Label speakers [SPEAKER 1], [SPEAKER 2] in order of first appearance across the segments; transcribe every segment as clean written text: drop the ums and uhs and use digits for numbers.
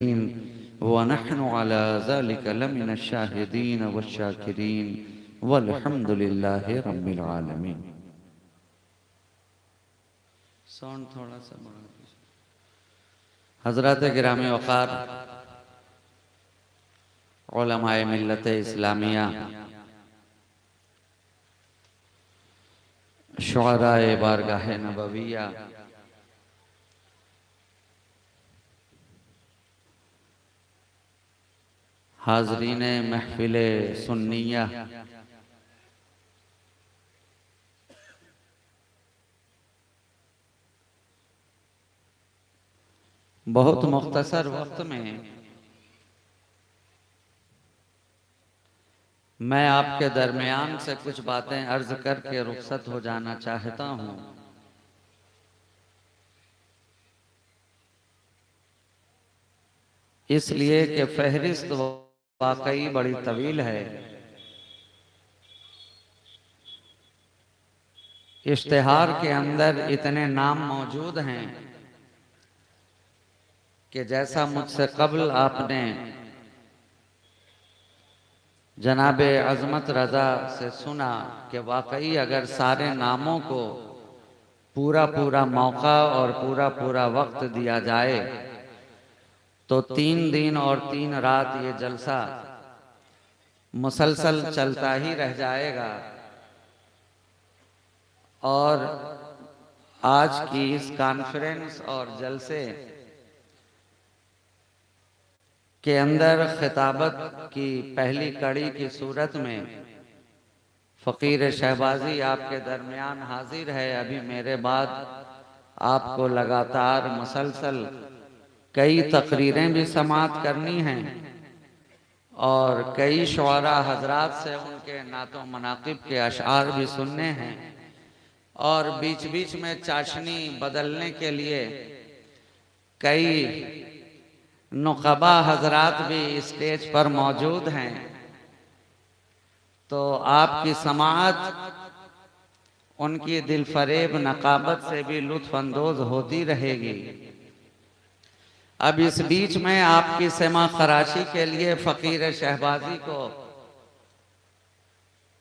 [SPEAKER 1] वनहनु अला ज़ालिका लमिन शाहिदीन वशाकिरीन वल्हम्दुलिल्लाहि रब्बिल आलमीन। साउंड थोड़ा सा बढ़ा दीजिए। हज़रात गिरामी वक़ार, उलमाए मिल्लत इस्लामिया, शुअराए बारगाह नबविया, हाज़रीन महफिल सुन्निया, बहुत मुख्तसर वक्त में मैं आपके दरमियान से कुछ बातें अर्ज करके रुखसत हो जाना चाहता हूं। इसलिए कि फहरिस्त वाकई बड़ी तवील है। इश्तिहार के अंदर इतने नाम मौजूद हैं कि जैसा मुझसे कबल आपने जनाबे अज़मत रज़ा से सुना कि वाकई अगर सारे नामों को पूरा पूरा मौका और पूरा पूरा वक्त दिया जाए तो 3 दिन और 3 रात ये जलसा मुसलसल चलता ही रह जाएगा। और आज की इस कॉन्फ्रेंस और जलसे के अंदर खिताबत की पहली कड़ी की सूरत में फ़कीर शहबाजी आपके दरमियान हाजिर है। अभी मेरे बाद आपको लगातार मुसलसल कई तकरीरें भी समाअत करनी हैं और कई शुअरा हजरात से उनके नातो मनाकिब के अशआर भी सुनने हैं और बीच बीच में चाशनी बदलने के लिए कई नुक़बा हजरात भी स्टेज पर मौजूद हैं। तो आपकी समाअत उनकी दिलफरेब नकाबत से भी लुत्फ़ अंदोज़ होती रहेगी। अब इस बीच में आपकी सेमा खराशी के लिए फ़कीर शहबाजी को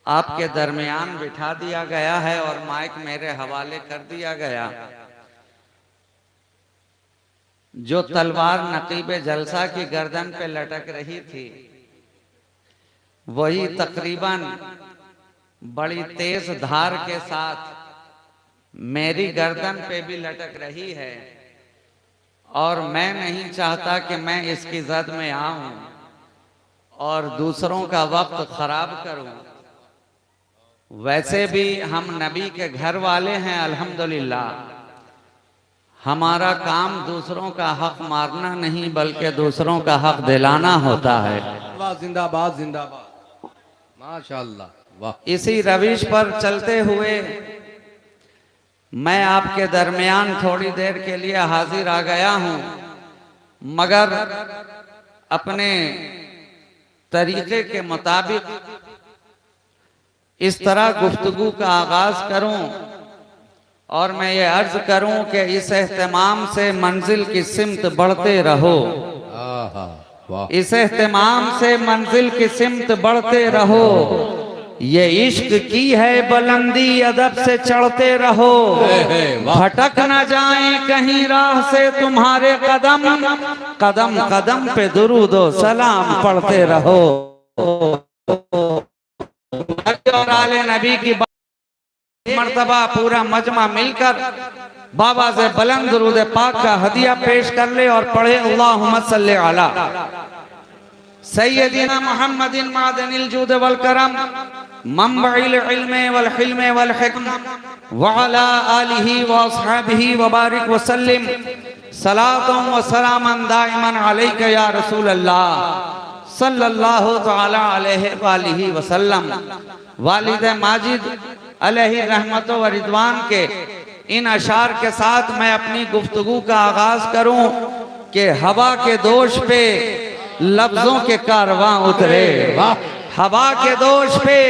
[SPEAKER 1] आपके दरमियान बिठा दिया गया है और माइक मेरे हवाले कर दिया गया। जो तलवार नकीब जलसा की गर्दन पे लटक रही थी वही तकरीबन बड़ी तेज धार के साथ मेरी गर्दन पे भी लटक रही है और मैं नहीं चाहता कि मैं इसकी जद में आऊं और दूसरों का वक्त खराब करूं। वैसे भी हम नबी के घर वाले हैं, अल्हम्दुलिल्लाह। हमारा काम दूसरों का हक मारना नहीं बल्कि दूसरों का हक दिलाना होता है।
[SPEAKER 2] वाह, जिंदाबाद जिंदाबाद, माशाअल्लाह, वाह।
[SPEAKER 1] इसी रविश पर चलते हुए मैं आपके दरमियान थोड़ी देर के लिए हाजिर आ गया हूं, मगर अपने तरीके के मुताबिक इस तरह गुफ्तगू का आगाज करूं और मैं ये अर्ज करूं कि इस एहतमाम से मंजिल की सिमत बढ़ते रहो। इस एहतमाम से मंजिल की सिमत बढ़ते रहो। ये इश्क की है बुलंदी, अदब से चढ़ते रहो। भटक न जाएं कहीं राह से तुम्हारे कदम, कदम कदम पे दुरूद व सलाम पढ़ते रहो। और आले नबी की मर्तबा पूरा मजमा मिलकर बाबा से बुलंद दुरूद पाक का हदिया पेश कर ले और पढ़े अल्लाहुम्मा सल्ली अला सय्यदिना मुहम्मदिन मादनिल जूद वल करम मंबइल इल्म वल हिल्म वल हिक्म व अला आलिहि व अस्हाबिहि व बारिक व सल्लिम सलातुम व सलामन दाइमन अलैका या रसूल अल्लाह सल्लल्लाहु तआला अलैहि व आलिहि व सल्लम। वालिद माजिद अलैहि रहमत व रिदवान के इन अशार के साथ मैं अपनी गुफ्तगू का आगाज करूं कि हवा के दोष पे लफ्जों के कारवां उतरे, हवा के दोष पे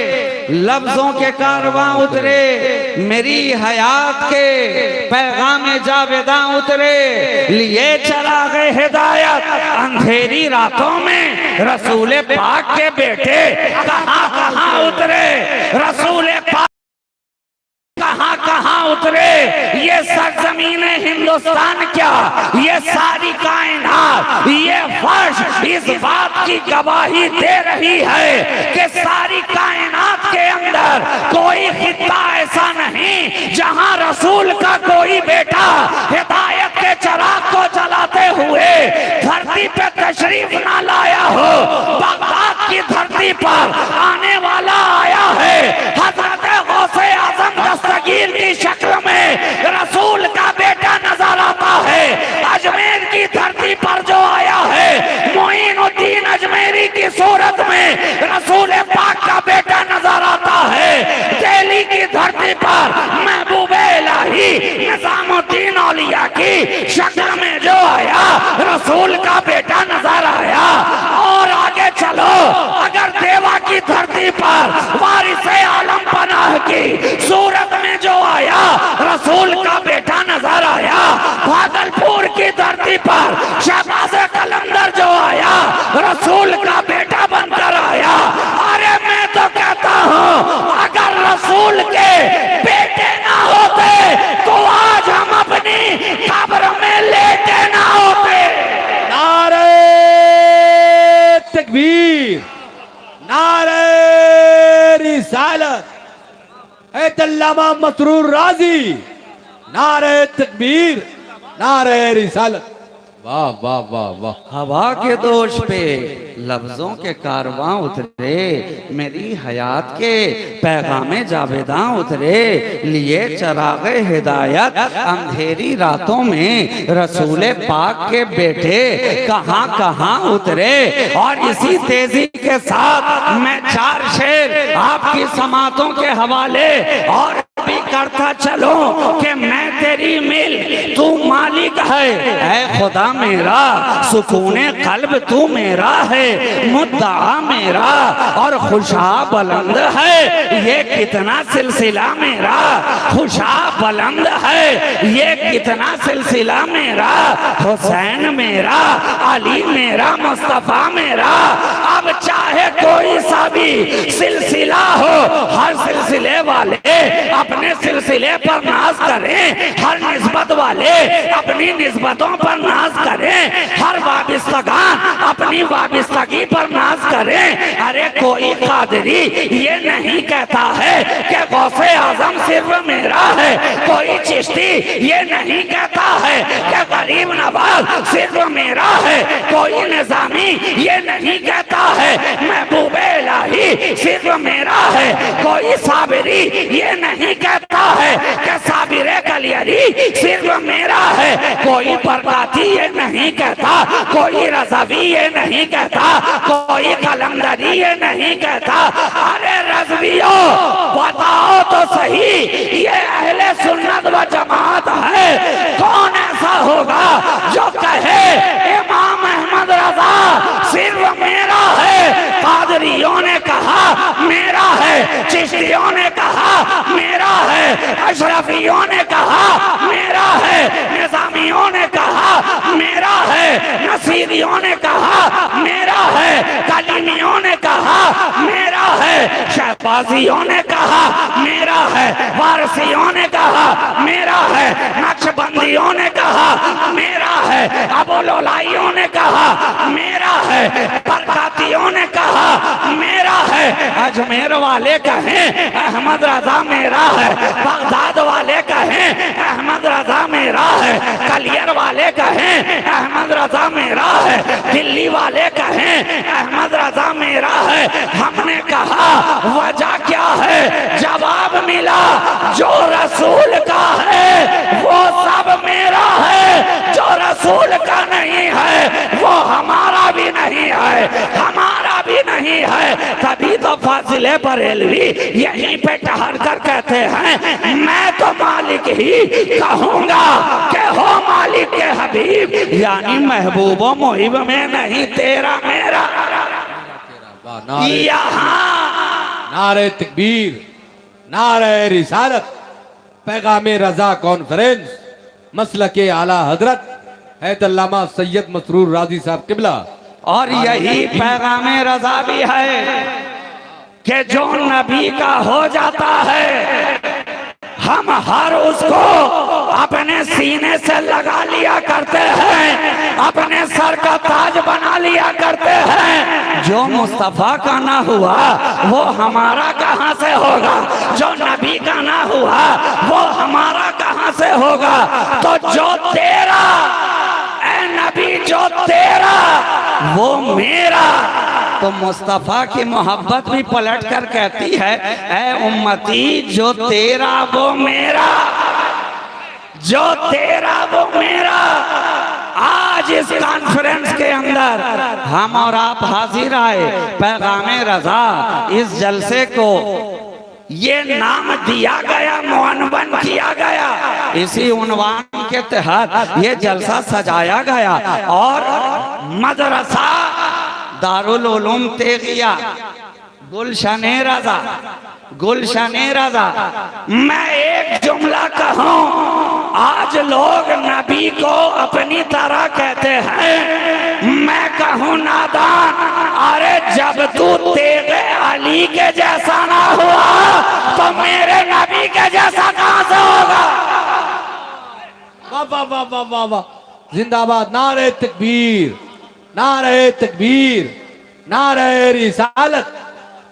[SPEAKER 1] लफ्जों के कारवां उतरे, मेरी हयात के पैगाम जावेदां उतरे, लिए चरागे हिदायत अंधेरी रातों में रसूल पाक के बेटे कहां कहां उतरे, रसूल पाक कहां कहां उतरे। ये सरजमीन हिंदुस्तान क्या, ये सारी कायनात, ये फर्श इस बात की गवाही दे रही है कि सारी कायनात के अंदर कोई खित्ता ऐसा नहीं जहां रसूल का कोई बेटा हिदायत के चिराग को जलाते हुए धरती पे तशरीफ ना लाया हो। बगदाद की धरती पर आने वाला आया है हजरत गौसे आजम दस्तगीर की शक्ल में रसूल का बेटा नजर आता है। अजमेर की धरती पर जो आया है मोइनुद्दीन अजमेरी की सूरत में रसूल पाक का बेटा नजर आता है। दिल्ली की धरती पर महबूबे इलाही निजामुद्दीन औलिया की शक्ल में जो आया रसूल का बेटा नजर आया। और आगे चलो, अगर देवा की धरती पर वारिसे आलम पनाह की सूरत में जो आया रसूल का बेटा नजर आया। भागलपुर की धरती पर शहबाज कलंदर जो आया रसूल का बेटा बनकर आया। अरे मैं तो कहता हूँ अगर रसूल के बेटे ना होते तो आज हम अपनी कब्र में लेटे ना होते।
[SPEAKER 2] नारे तकबीर, नारे रिसालत, है अल्लामा मसरूर राजी, नारे तकबीर, नारे रिसालत। वाह वाह वाह वाह।
[SPEAKER 1] हवा के दोष पे लफ्जों के कारवां उतरे, मेरी हयात के पैगामे जावेदां उतरे, लिए चरागे हिदायत अंधेरी रातों में रसूल पाक के बेटे कहां कहां उतरे। और इसी तेजी के साथ मैं 4 शेर आपकी समातों के हवाले और भी करता चलो कि मैं तेरी मिल तू मालिक है, ऐ खुदा मेरा सुकूने कल्ब तू मेरा है, मुद्दा मेरा और खुशा बुलंद है ये कितना सिलसिला मेरा, खुशा बुलंद है ये कितना सिलसिला मेरा, हुसैन मेरा, अली मेरा, मुस्तफा मेरा। अब चाहे कोई सा भी सिलसिला हो, हर सिलसिले वाले अपने सिलसिले पर नाज करें, हर निस्बत वाले अपनी निस्बतों पर नाज करें, हर वाबिस्तगान अपनी वाबिस्तगी पर नाज करें। अरे कोई कादरी ये नहीं कहता है कि गौसे आजम सिर्फ मेरा है, कोई चिश्ती ये नहीं कहता है कि गरीब नवाज सिर्फ मेरा है, कोई निजामी ये नहीं कहता है महबूबे इलाही सिर्फ मेरा है, कोई साबिरी ये नहीं कहता है कि साबिरे कलियरी सिर्फ मेरा है, कोई बरकाती ये नहीं कहता, कोई रज़वी ये नहीं कहता, कोई कलंदरी ये नहीं कहता। अरे रज़वियों बताओ तो सही ये अहले सुन्नत व जमात है, कौन ऐसा होगा जो कहे इमाम अहमद रजा सिर्फ मेरा है। कादरियों ने कहा मेरा है, चिश्तियों ने कहा मेरा है, अशरफियों ने कहा मेरा है, निजामियों ने कहा मेरा है, नसीरियों ने कहा मेरा है, कलीमियों ने कहा मेरा है, शहबाजियों ने कहा मेरा है, वारसियों ने कहा मेरा है, नक्शबंदियों ने कहा मेरा है, अबुलौलाइयों ने कहा मेरा है, बरकातियों ने कहा मेरा है, अजमेर वाले कहें अहमद रजा मेरा है, बगदाद वाले कहें अहमद रजा मेरा है, कलियर वाले कहें अहमद रजा मेरा है, दिल्ली वाले कहें अहमद रजा मेरा है। हमने कहा वजह क्या है, जवाब मिला जो रसूल का है वो सब मेरा है, जो रसूल का नहीं है वो हमारा भी नहीं है, हमारा भी नहीं है। तभी तो फाजिले बरेलवी यहीं पे ठहर कर कहते हैं मैं तो मालिक ही कहूंगा कि हो मालिक के हबीब, यानी महबूबो मुहिब में नहीं तेरा मेरा। यहाँ
[SPEAKER 2] नारे तकबीर, नारे रिसालत, पैगामे रजा कॉन्फ्रेंस, मसलके आला हजरत हैतल्लामा सैयद मसरूर राजी साहब किबला।
[SPEAKER 1] और यही पैगामे रजा भी है कि जो नबी का हो जाता है हम हर उसको अपने सीने से लगा लिया करते हैं, अपने सर का ताज बना लिया करते हैं। जो मुस्तफा का ना हुआ वो हमारा कहां से होगा, जो नबी का ना हुआ वो हमारा कहां से होगा। तो जो तेरा ए नबी, जो तेरा वो मेरा। तो मुस्तफा की मोहब्बत भी पलट कर कहती है, ऐ उम्मती जो तेरा वो मेरा, जो तेरा वो मेरा। आज इस कॉन्फ्रेंस के अंदर हम और आप हाजिर आए, पैगामे रजा इस जलसे को ये नाम दिया गया, मुअन्वन किया गया। इसी उन्वान के तहत ये जलसा सजाया गया और मदरसा दारुल उलूम तेगिया गुलशने रजा, गुलशने रजा। मैं एक जुमला कहूँ, आज लोग नबी को अपनी तरह कहते हैं, मैं कहूँ नादान। अरे जब तू तेगे अली के जैसा ना हुआ तो मेरे नबी के जैसा कहां से होगा।
[SPEAKER 2] वाह वाह वाह वाह वाह वाह, जिंदाबाद। नारे तकबीर, नारे तकबीर, नारे रिसालत।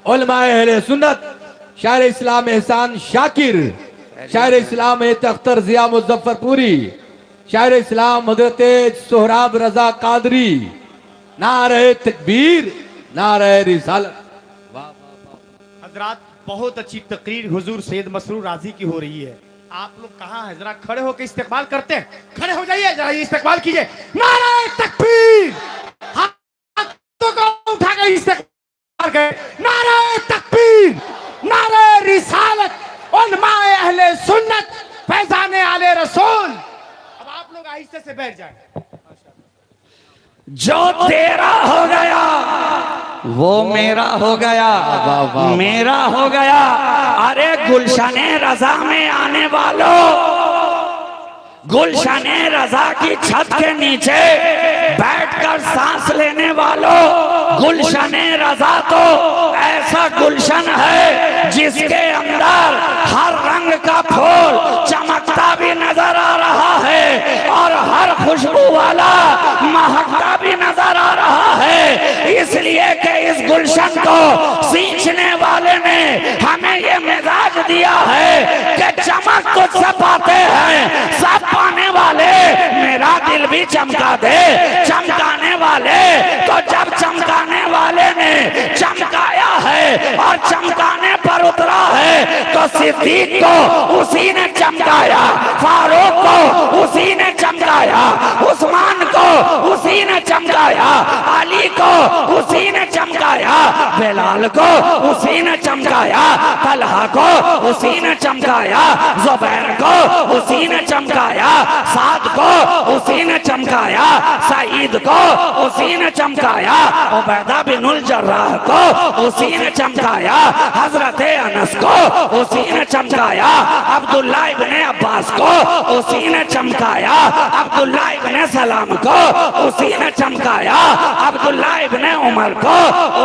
[SPEAKER 2] उलमाए अहले सुन्नत, शायर इस्लाम एहसान शाकिर, शायर इस्लाम अख्तर जिया मुजफ्फरपुरी, शायर इस्लाम हजरत सोहराब रजा कादरी। नारे तकबीर, नारे रिसालत।
[SPEAKER 3] हजरात बहुत अच्छी तकरीर हुजूर सैयद मसरूर राजी की हो रही है। आप लोग कहाँ हैं, जरा खड़े होकर इस्तेकबाल करते हैं। खड़े हो जाइए, जरा इस्तेकबाल कीजिए। नारे तकबीर, हाथों को उठा कर इस्तेकबाल करें। नारे तकबीर, नारे रिसालत, उलमाए अहले सुन्नत, फैजाने आले रसूल। अब आप लोग आहिस्ते से बैठ जाएं।
[SPEAKER 1] जो तेरा हो गया वो मेरा हो गया, मेरा हो गया। अरे गुलशने रजा में आने वालों, गुलशने रजा की छत के नीचे बैठकर सांस लेने वालों, गुलशने रजा तो ऐसा गुलशन है जिसके अंदर हर रंग का फूल चमकता भी नजर आ रहा है और हर खुशबू वाला महकता भी नजर आ रहा है। इसलिए कि इस गुलशन को सींचने वाले ने हमें ये मिजाज दिया है कि चमक तुझसे पाते हैं, सब पाने वाले मेरा दिल भी चमका दे। चमकाने वाले तो जब चमकाने वाले ने चमकाया है और चमकाने पर उतरा है तो सिद्दीक को उसी ने चमकाया, फारूक को उसी ने चमकाया, उस्मान को उसी ने चमकाया, अली को उसी ने चमकाया, बिलाल को उसी ने चमकाया, तलहा को उसी ने चमकाया, जुबैर को उसी ने चमकाया, साद को उसी ने चमकाया, सईद को उसी ने चमकाया, उबैदा बिनुल जर्राह को उसी ने चमकाया, हजरत अनस को उसी ने चमकाया, अब्दुल्ला इब्ने अब्बास को उसी ने चमकाया, अब्दुल्ला इब्ने सलाम को उसी ने चमकाया, अब्दुल्ला इब्ने उमर को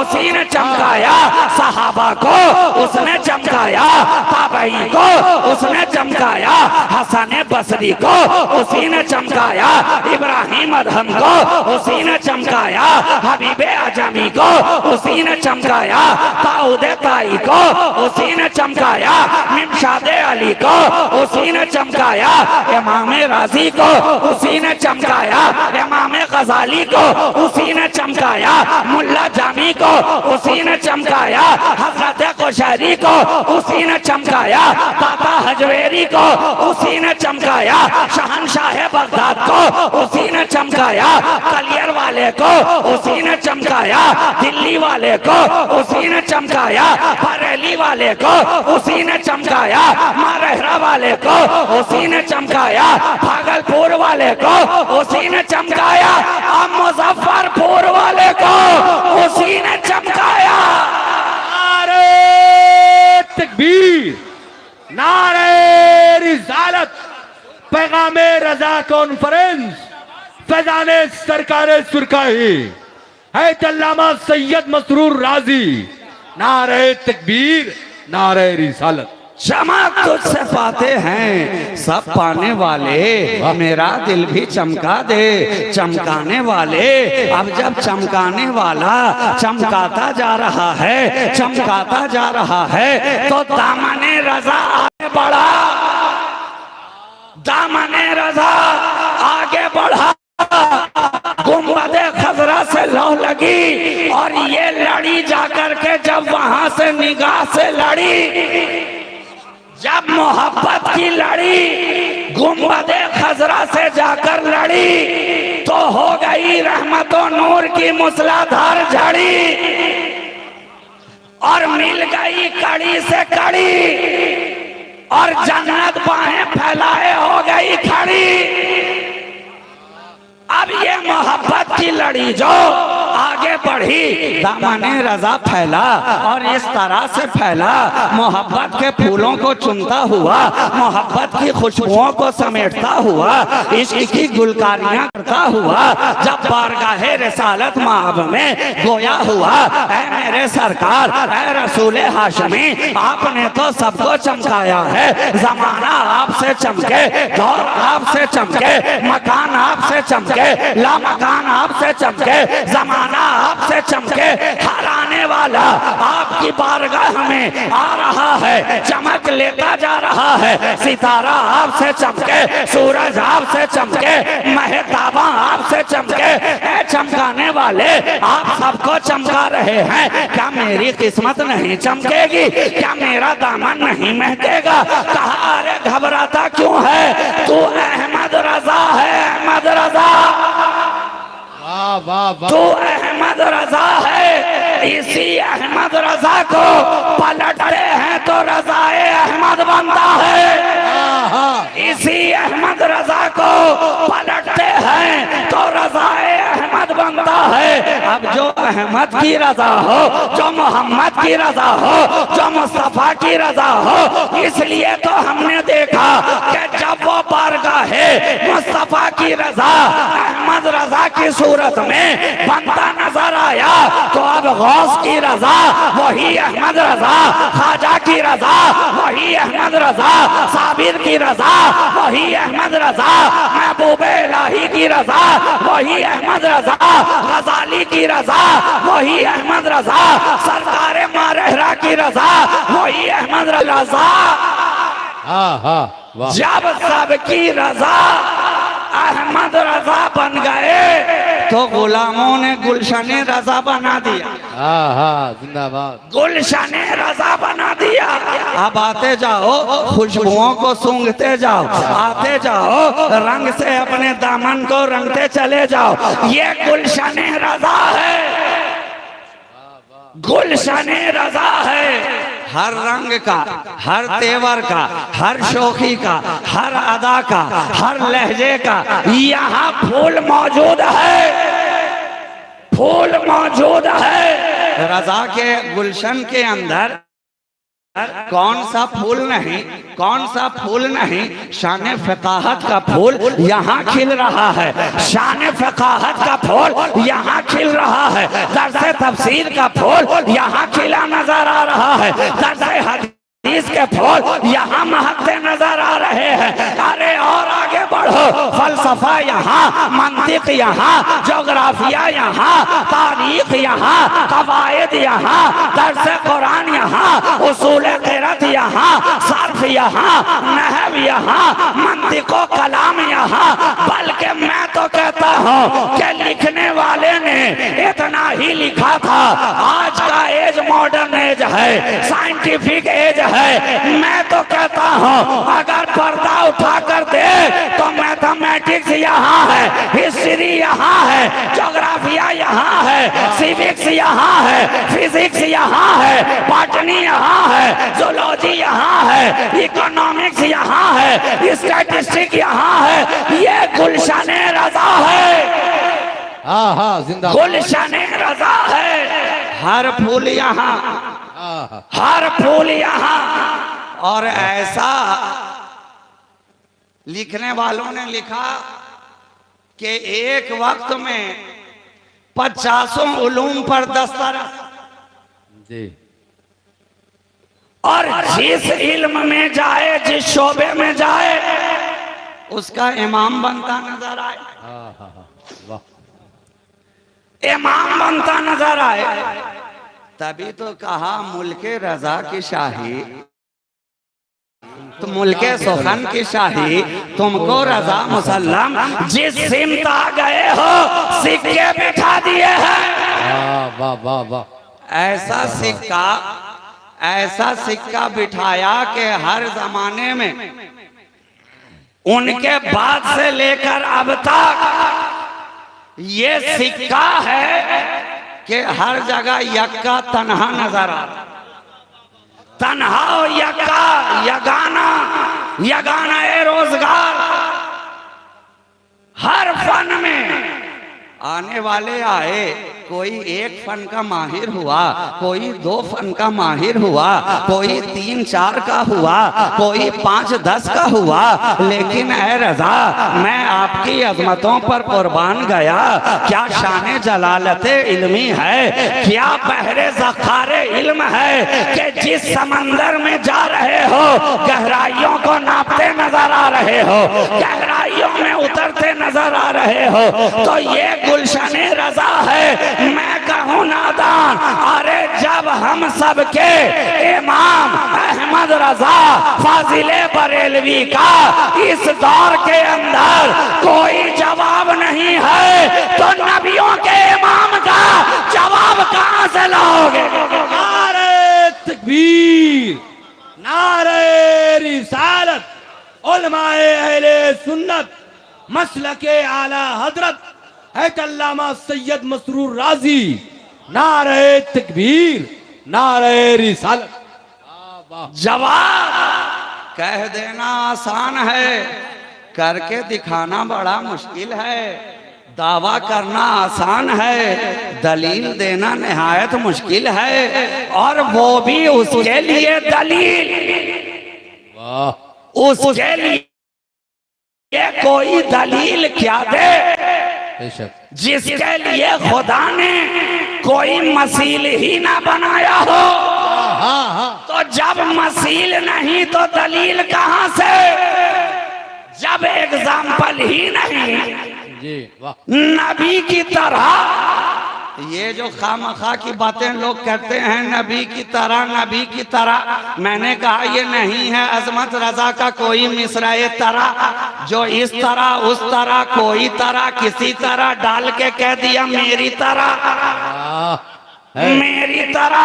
[SPEAKER 1] उसी ने चमकाया, सहाबा को उसने चमकाया, ताबई को उसने चमकाया, हसन बसरी को उसी ने चमकाया, इब्राहिम अदहम को उसी ने चमकाया, हबीबे अजमी को उसी ने चमकाया, दाऊद ताई को उसी ने चमकाया, मिमशादे अली को उसी ने चमकाया, इमाम राजी को उसी ने चमकाया, इमाम गजाली को उसी ने चमकाया, मुल्ला जामी को उसी ने चमकाया, हजरत कुशैरी को उसी ने चमकाया, दाता हजवेरी को उसी ने चमकाया, शहनशाह बगदाद को उसी ने चमकाया, कलियर वाले को उसी ने चमकाया, दिल्ली वाले को उसी ने चमकाया, बरेली वाले को उसी ने चमकाया, मारहरा वाले को उसी ने चमकाया, भागलपुर वाले को उसी ने चमकाया, अब मुजफ्फरपुर वाले को उसी ने चमकाया।
[SPEAKER 2] रिसालत पैगामे रजा कॉन्फ्रेंस फैजाने सरकार सुरकाही है अल्लामा सैयद मसरूर राजी। नारे तकबीर, नारे रिसालत।
[SPEAKER 1] चमक तुझसे पाते हैं सब पाने वाले, मेरा दिल भी चमका दे चमकाने वाले। अब जब चमकाने वाला चमकाता जा रहा है, चमकाता जा रहा है, तो दामने रजा आगे बढ़ा, दामने रजा आगे बढ़ा। गुंबदे खजरा से लौ लगी और ये लड़ी जाकर के जब वहां से निगाह से लड़ी, जब मोहब्बत की लड़ी गुंबदे खजरा से जाकर लड़ी, तो हो गई रहमतो नूर की मूसलाधार झड़ी और मिल गई कड़ी से कड़ी और जन्नत बाहें फैलाए हो गई खड़ी। अब ये मोहब्बत की लड़ी जो आगे बढ़ी, दामने रजा फैला और इस तरह से फैला, मोहब्बत के फूलों को चुनता हुआ, मोहब्बत की खुशबुओं को समेटता हुआ, इश्क की गुलकारियां करता हुआ, जब बारगाहे रिसालत माब में गोया हुआ, ऐ मेरे सरकार, ऐ रसूले हाशमी, आपने तो सबको चमकाया है। जमाना आपसे चमके, दौर आपसे चमके, मकान आपसे चमके, ला मकान आपसे चमके, जमाना आपसे चमके, हर आने वाला आपकी बारगाह में आ रहा है, चमक लेता जा रहा है। सितारा आपसे चमके, सूरज आपसे चमके, महताबा आपसे चमके, ऐ चमकाने वाले आप सबको चमका रहे हैं। क्या मेरी किस्मत नहीं चमकेगी? क्या मेरा दामन नहीं महकेगा? कहा अरे घबराता क्यों है, तू अहमद रजा है, अहमद रजा,
[SPEAKER 2] वाह वाह वाह।
[SPEAKER 1] तू अहमद रजा है। इसी अहमद रजा को पलटते हैं तो रजाए अहमद बनता है। इसी अहमद रजा को पलटते हैं तो रजाए अहमद बनता है। अब जो अहमद की रजा हो, जो मोहम्मद की रजा हो, जो मुस्तफा की रजा हो, इसलिए तो हमने देखा कि जब वो बारगाहे मुस्तफा की रजा अहमद रजा की सूरत में बनता नजर आया, तो अब गौस की रजा वही अहमद रजा, खाजा की रजा वही अहमद रजा, साबिर की रजा वही अहमद रजा, महबूबे इलाही की रजा वही अहमद रजा, गजाली की रजा वही अहमद रजा, सरकारे मारहरा की रजा वही अहमद रजा। जब सबकी रजा अहमद रजा बन गए तो गुलामों ने गुलशने रजा बना दिया।
[SPEAKER 2] जिंदाबाद।
[SPEAKER 1] गुलशने रजा बना दिया। अब आते जाओ, खुशबुओं को सूंघते जाओ, आते जाओ, रंग से अपने दामन को रंगते चले जाओ। ये गुलशने रजा है, गुलशने रजा है। हर रंग का, हर तेवर का, हर शोखी का, हर अदा का, हर लहजे का यहाँ फूल मौजूद है, फूल मौजूद है। रजा के गुलशन के अंदर कौन सा फूल नहीं, कौन सा फूल नहीं, शान फ़क़ाहत का फूल यहाँ खिल रहा है, शान फ़क़ाहत का फूल यहाँ खिल रहा है, दर्से तफसीर का फूल यहाँ खिला नजर आ रहा है, दर्से हदीस के फूल यहाँ महकते नजर आ रहे हैं। अरे और आगे बढ़ो, फलसफा यहाँ, मंतिक यहाँ, जोग्राफिया यहाँ, तारीख यहाँ, कवायद यहाँ, दर्स कुरान यहाँ, उसूल क़िरात यहाँ, सर्फ यहाँ, नहव यहाँ, मंतिको कलाम यहाँ। बल्कि मैं तो कहता हूँ कि लिखने वाले ने इतना ही लिखा था। आज का एज मॉडर्न एज है, साइंटिफिक एज है। मैं तो कहता हूँ अगर पर्दा उठा कर दे तो मैथमेटिक्स यहाँ है, हिस्ट्री यहाँ है, ज्योग्राफिया यहाँ है, सिविक्स यहाँ है, फिजिक्स यहाँ है, बॉटनी यहाँ है, जूलॉजी यहाँ है, इकोनॉमिक्स यहाँ है, स्टैटिस्टिक्स यहाँ है। ये गुलशने रजा है,
[SPEAKER 2] जिंदाबाद।
[SPEAKER 1] गुलशने रजा है। हर फूल यहाँ, हर फूल यहाँ। और ऐसा लिखने वालों ने लिखा कि एक वक्त में 50 उलूम पर दस्तरस,
[SPEAKER 2] जी,
[SPEAKER 1] और जिस इल्म में जाए, जिस शोबे में जाए, उसका इमाम बनता नजर आए।
[SPEAKER 2] वाह,
[SPEAKER 1] इमाम बनता नजर आए। तभी तो कहा मुल्के रजा की शाही, तो मुल्के सुखन की शाही, तुमको रजा मुसल्लम, जिस सिमत आ गए हो सिक्के बिठा दिए हैं।
[SPEAKER 2] वाह वाह वाह।
[SPEAKER 1] ऐसा सिक्का बिठाया कि हर जमाने में उनके बाद से लेकर अब तक ये सिक्का है कि हर जगह यक्का तन्हा नजर आ रहा। तन्हा यक्का, यगाना ए रोजगार। हर फन में आने वाले आए, कोई एक फन का माहिर हुआ, कोई 2 फन का माहिर हुआ, कोई 3-4 का हुआ, कोई 5-10 का हुआ, लेकिन ऐ रजा मैं आपकी अजमतों पर कुर्बान गया। क्या शान जलालते इल्मी है, क्या बहरे ज़खारे इल्म है कि जिस समंदर में जा रहे हो गहराइयों को नापते नजर आ रहे हो, गहराइयों में उतरते नजर आ रहे हो। तो ये गुलशने रजा है, मैं कहूँ नादान। अरे जब हम सब के इमाम अहमद रजा फाजिले बरेलवी का इस दौर के अंदर कोई जवाब नहीं है, तो नबियों के इमाम का जवाब कहां से लाओगे?
[SPEAKER 2] नारे तकबीर, नारे रिसालत, उलमाए अहले सुन्नत, मसलके आला हजरत है अल्लामा सैयद मसरूर राजी। नारे तकबीर, नारे रिसालत।
[SPEAKER 1] जवाब कह देना आसान है, करके दिखाना बड़ा मुश्किल है। दावा करना आसान है, दलील देना निहायत मुश्किल है। और वो भी उसके लिए दलील,
[SPEAKER 2] वाह,
[SPEAKER 1] उसके लिए कोई दलील क्या दे जिसके लिए खुदा ने कोई मसील ही ना बनाया हो। तो जब मसील नहीं तो दलील कहां से, जब एग्जाम्पल ही नहीं
[SPEAKER 2] जी, वाह।
[SPEAKER 1] नबी की तरह। ये जो खामखा की बातें लोग करते हैं नबी की तरह, नबी की तरह, मैंने कहा ये नहीं है अजमत रजा का कोई मिसराए तरह जो इस तरह उस तरह कोई तरह किसी तरह डाल के कह दिया मेरी तरह, मेरी तरह।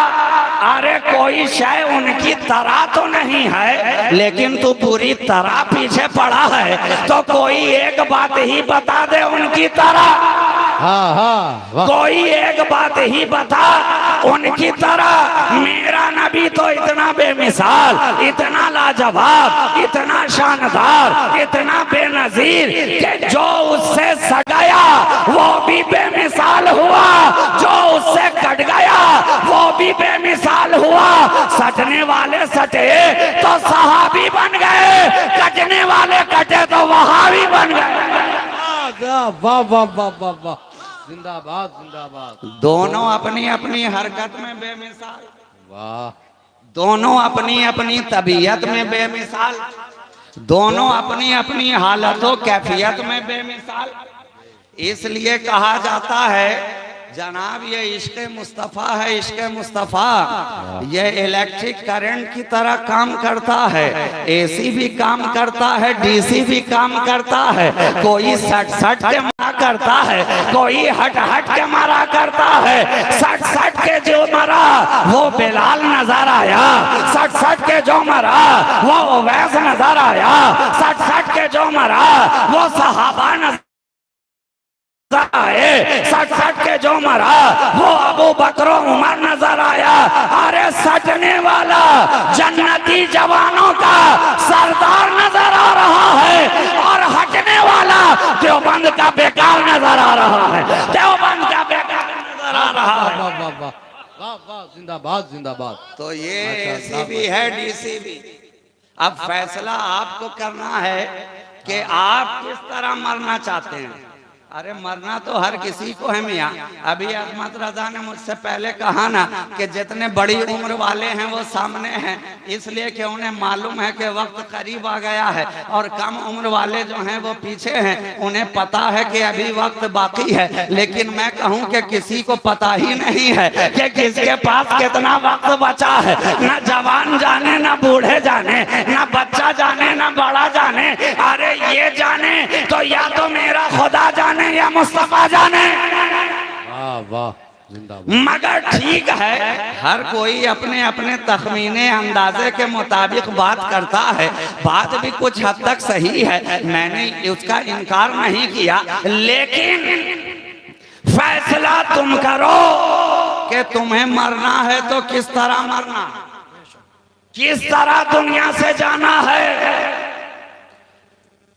[SPEAKER 1] अरे कोई शय उनकी तरह तो नहीं है, लेकिन तू पूरी तरह पीछे पड़ा है, तो कोई एक बात ही बता दे उनकी तरह। कोई एक बात ही बता उनकी तरह। मेरा नबी तो इतना बेमिसाल, इतना लाजवाब, इतना शानदार, इतना बेनजीर कि जो उससे सटाया वो भी बेमिसाल हुआ, जो उससे कट गया वो भी बेमिसाल हुआ। सटने वाले सटे तो सहाबी बन गए, कटने वाले कटे तो वहाबी बन गए।
[SPEAKER 2] वाह वाह वाह वाह वाह वाह, जिंदाबाद जिंदाबाद।
[SPEAKER 1] दोनों अपनी अपनी हरकत में बेमिसाल,
[SPEAKER 2] वाह।
[SPEAKER 1] दोनों अपनी अपनी तबीयत में बेमिसाल, दोनों अपनी अपनी हालतों कैफियत में बेमिसाल। इसलिए कहा जाता है जनाब ये इश्क मुस्तफ़ा है, इश्क मुस्तफ़ा ये इलेक्ट्रिक करंट की तरह काम करता है। एसी भी काम करता है, डीसी भी काम करता है। कोई सट सट के मारा करता है, कोई हट हट के मारा करता है। सट सट के जो मरा वो बिलाल नजर आया, सट सट के जो मरा वो उवैस नजर आया, सट सट के जो मरा वो सहाबा नजर आए, सट सट के जो मरा वो अबू बकर उमर नजर आया। अरे सटने वाला जन्नती जवानों का सरदार नजर आ रहा है, और हटने वाला देवबंद का बेकार नजर आ रहा है, देवबंद का बेकार नजर आ रहा है।
[SPEAKER 2] वाह वाह वाह वाह वाह, जिंदाबाद जिंदाबाद।
[SPEAKER 1] तो ये एसी भी है, डीसी भी। अब फैसला आपको करना है, कि आप किस तरह मरना चाहते हैं। अरे मरना तो हर किसी को है मियाँ। अभी अहमद रजा ने मुझसे पहले कहा ना कि जितने बड़ी उम्र वाले हैं वो सामने हैं, इसलिए कि उन्हें मालूम है कि वक्त करीब आ गया है, और कम उम्र वाले जो हैं वो पीछे हैं, उन्हें पता है कि अभी वक्त बाकी है। लेकिन मैं कहूं कि किसी को पता ही नहीं है कि किसके पास कितना वक्त बचा है। न जवान जाने, न बूढ़े जाने, न बच्चा जाने, न बड़ा जाने। अरे ये जाने तो या तो मेरा खुदा जाने या मुस्तफा जाने।
[SPEAKER 2] वाह वाह, जिंदाबाद।
[SPEAKER 1] मगर ठीक है, हर कोई अपने अपने तखमीने अंदाजे के मुताबिक बात करता है। बात भी कुछ हद तक सही है, मैंने उसका इनकार नहीं किया, लेकिन फैसला तुम करो कि तुम्हें मरना है तो किस तरह मरना, किस तरह दुनिया से जाना है।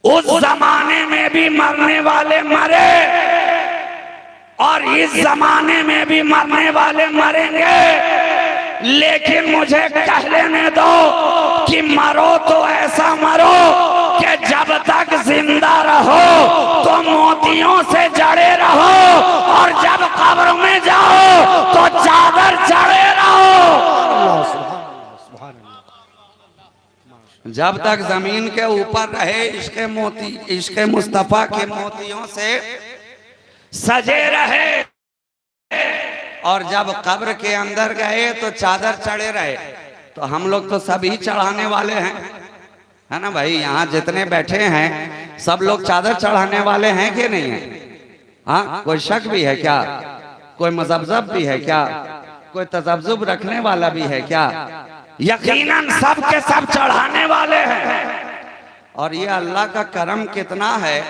[SPEAKER 1] उस जमाने में भी मरने वाले मरे और इस जमाने में भी मरने वाले मरेंगे, लेकिन मुझे कह लेने दो कि मरो तो ऐसा मरो कि जब तक जिंदा रहो तो मोतियों से जड़े रहो, और जब कब्र में जाओ तो चादर चढ़े रहो। जब तक जमीन के ऊपर रहे इश्क मुस्तफा के मोतियों से सजे रहे, और जब कब्र के अंदर गए तो चादर चढ़े रहे। तो हम लोग तो सभी चढ़ाने वाले हैं, है ना भाई। यहाँ जितने बैठे हैं सब लोग चादर चढ़ाने वाले हैं कि नहीं है? हाँ, कोई शक भी है क्या? कोई मजहब भी है क्या? कोई तजब्जुब रखने वाला भी है क्या? यकीनन सब के सब चढ़ाने वाले हैं। और ये अल्लाह का करम कितना है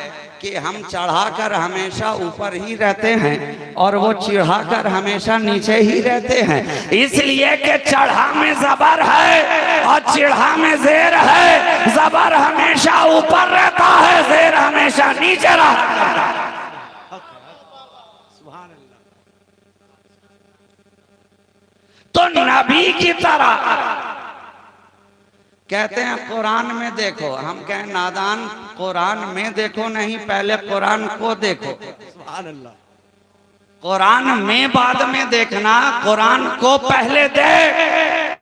[SPEAKER 1] कि हम चढ़ाकर हमेशा ऊपर ही रहते हैं और वो चिढ़ाकर हमेशा नीचे ही रहते हैं। इसलिए कि चढ़ा में जबर है और चिढ़ा में जेर है। जबर हमेशा ऊपर रहता है, जेर हमेशा नीचे रहता है। तो नबी की तरह कहते हैं कुरान में देखो, हम कहें नादान कुरान में देखो नहीं, पहले कुरान को देखो। कुरान में बाद में देखना, कुरान को पहले देख।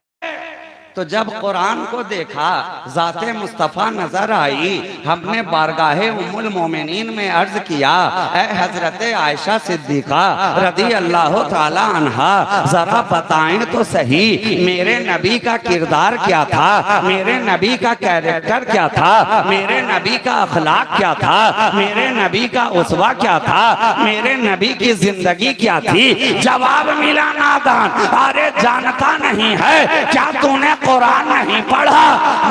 [SPEAKER 1] तो जब कुरान को देखा, ज़ाते मुस्तफ़ा नजर आई, हमने बारगाहे उम्मुल मोमिनीन में अर्ज किया, ऐ हजरत आयशा सिद्दीका रदी अल्लाह ताला अन्हा, जरा बताएं तो सही मेरे नबी का किरदार क्या था, मेरे नबी का कैरेक्टर क्या था, मेरे नबी का अखलाक क्या था, मेरे नबी का उसवा क्या था, मेरे नबी की जिंदगी क्या थी। जवाब मिला नादान, अरे जानता नहीं है क्या तूने कुरान नहीं पढ़ा?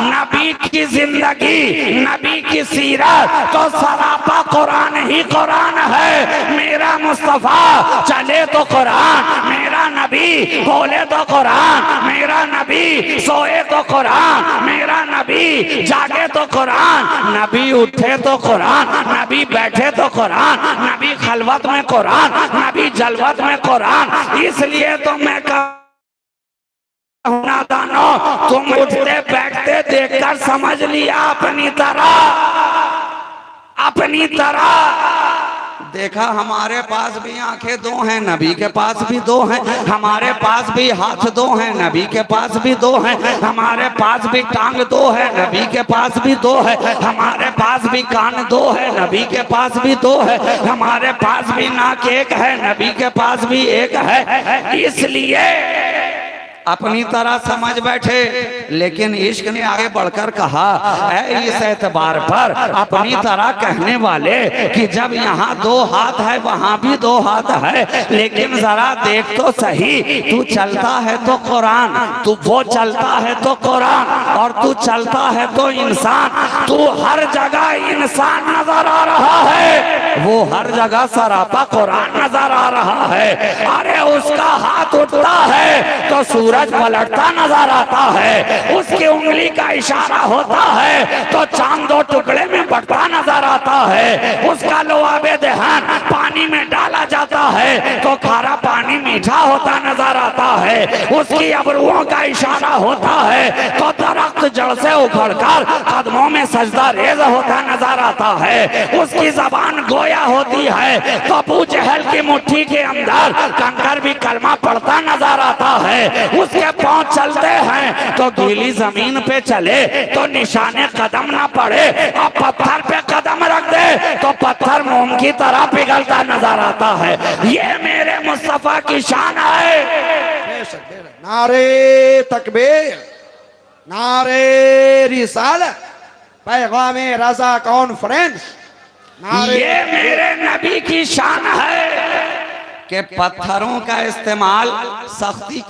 [SPEAKER 1] नबी की जिंदगी, नबी की सीरत तो सरापा कुरान ही कुरान है। मेरा मुस्तफा चले तो कुरान, मेरा नबी बोले तो कुरान, मेरा नबी सोए तो कुरान, मेरा नबी जागे तो कुरान, नबी उठे तो कुरान, नबी बैठे तो कुरान, नबी खलवत में कुरान, नबी जलवत में कुरान। इसलिए तो मैं नादानो, तुम उठते बैठते देखकर समझ लिया अपनी तरह, अपनी तरह। देखा हमारे पास भी आंखें दो हैं, नबी के पास भी दो हैं। हमारे पास भी हाथ दो हैं, नबी के पास भी दो हैं। हमारे पास भी टांग दो है, नबी के पास भी दो है। हमारे पास भी कान दो है, नबी के पास भी दो है। हमारे पास भी नाक एक है, नबी के पास भी एक है। इसलिए अपनी तरह समझ बैठे, लेकिन इश्क ने आगे बढ़कर कहा, है इस एतबार पर अपनी तरह कहने वाले कि जब यहाँ दो हाथ है वहाँ भी दो हाथ है, लेकिन जरा देख तो सही, तू चलता है तो कुरान, तू वो चलता है तो कुरान, और तू चलता है तो इंसान। तू हर जगह इंसान नजर आ रहा है, वो हर जगह सरापा कुरान नजर आ रहा है। अरे उसका हाथ उठता है तो सूरज सूरज पलटता नजर आता है, उसकी उंगली का इशारा होता है तो चांद दो टुकड़े में बंटता नजर आता है, उसका लुआबे दहन पानी में डाला जाता है तो खारा पानी मीठा होता नजर आता है, उसकी अबरुओं का इशारा होता है तो दरख्त जड़ से उखड़कर कदमों में सजदा रेज होता नजर आता है, उसकी जबान गोया होती है तो अबू जहल की मुट्ठी के अंदर कंकर भी कलमा पड़ता नजर आता है, उसके पांव चलते हैं तो गीली जमीन पे चले तो निशाने कदम ना पड़े, और पत्थर पे कदम रख दे तो पत्थर मोम की तरह पिघलता नजर आता है। ये मेरे मुस्तफा की शान है।
[SPEAKER 4] नारे तकबीर, नारे रिसालत, पैगामे रजा कॉन्फ्रेंस,
[SPEAKER 1] ये मेरे नबी की शान है कि पत्थरों का इस्तेमाल सख्ती के